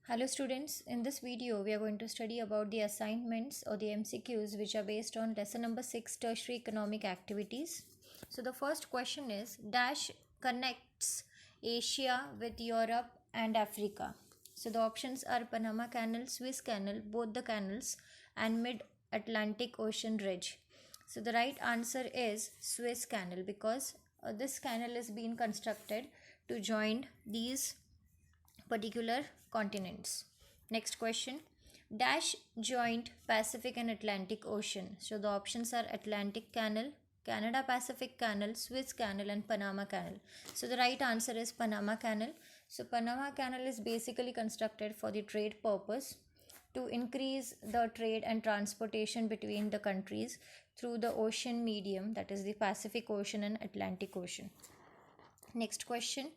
Hello students, in this video we are going to study about the assignments or the MCQs which are based on lesson number 6 tertiary economic activities. So the first question is dash connects Asia with Europe and Africa. So the options are Panama Canal, Suez Canal, both the canals, and Mid-Atlantic Ocean Ridge. So the right answer is Suez Canal because this canal is being constructed to join these particular continents. Next question. Dash joint Pacific and Atlantic Ocean. So the options are Atlantic Canal, Canada Pacific Canal, Suez Canal, and Panama Canal. So the right answer is Panama Canal. So Panama Canal is basically constructed for the trade purpose to increase the trade and transportation between the countries through the ocean medium, that is the Pacific Ocean and Atlantic Ocean. Next question.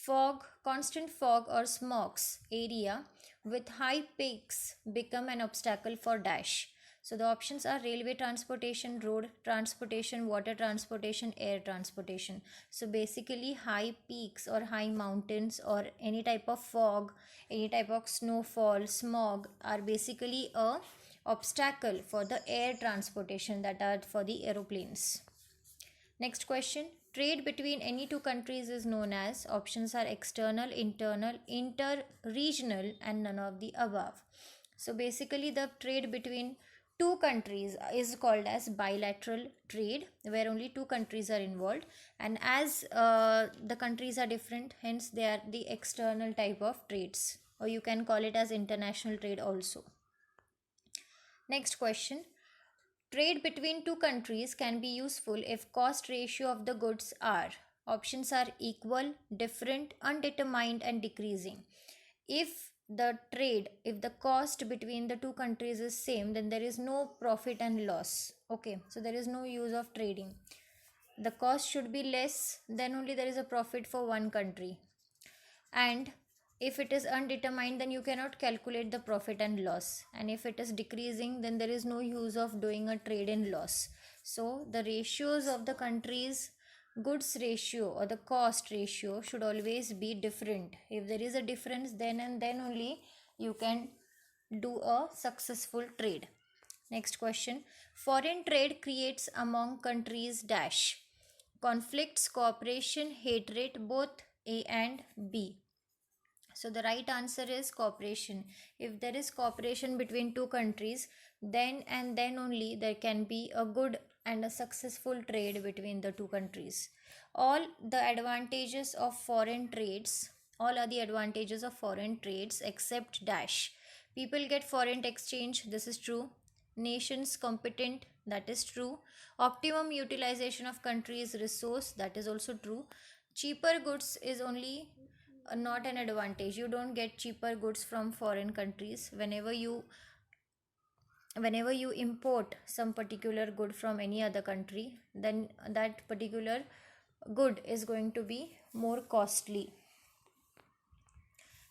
Fog, constant fog or smokes area with high peaks become an obstacle for dash. So the options are railway transportation, road transportation, water transportation, air transportation. So basically high peaks or high mountains or any type of fog, any type of snowfall, smog are basically a obstacle for the air transportation, that are for the aeroplanes. Next question. Trade between any two countries is known as, options are external, internal, inter-regional, and none of the above. So basically the trade between two countries is called as bilateral trade, where only two countries are involved, and as the countries are different, hence they are the external type of trades, or you can call it as international trade also. Next question. Trade between two countries can be useful if cost ratio of the goods are, options are equal, different, undetermined, and decreasing. If the cost between the two countries is same, then there is no profit and loss. Okay, so there is no use of trading. The cost should be less, then only there is a profit for one country. And if it is undetermined, then you cannot calculate the profit and loss, and if it is decreasing, then there is no use of doing a trade in loss. So the ratios of the countries goods ratio or the cost ratio should always be different. If there is a difference, then and then only you can do a successful trade. Next question. Foreign trade creates among countries dash conflicts, cooperation, hatred, both A and B. So the right answer is cooperation. If there is cooperation between two countries, then and then only there can be a good and a successful trade between the two countries. All the advantages of foreign trades, all are the advantages of foreign trades except dash. People get foreign exchange, this is true. Nations competent, that is true. Optimum utilization of country's resource, that is also true. Cheaper goods is only not an advantage. You don't get cheaper goods from foreign countries. Whenever you import some particular good from any other country, then that particular good is going to be more costly.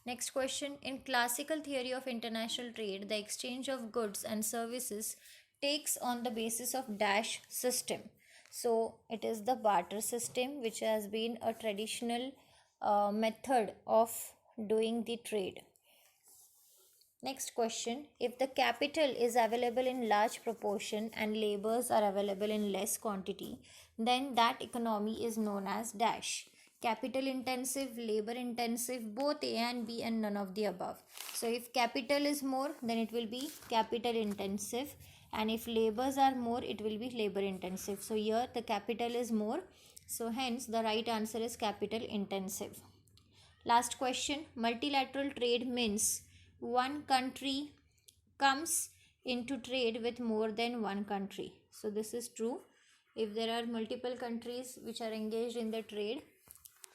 Next question. In classical theory of international trade, the exchange of goods and services takes on the basis of dash system. So it is the barter system, which has been a traditional method of doing the trade. Next question. If the capital is available in large proportion and labors are available in less quantity, then that economy is known as dash. Capital intensive, labor intensive, both A and B, and none of the above. So if capital is more, then it will be capital intensive, and if labors are more, it will be labor intensive. So here the capital is more, so hence the right answer is capital intensive. Last question. Multilateral trade means one country comes into trade with more than one country. So this is true. If there are multiple countries which are engaged in the trade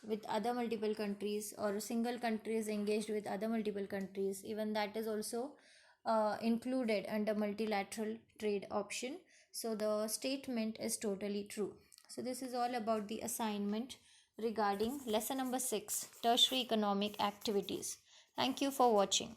with other multiple countries, or a single country is engaged with other multiple countries, even that is also included under multilateral trade option. So the statement is totally true. So this is all about the assignment regarding lesson number 6 tertiary economic activities. Thank you for watching.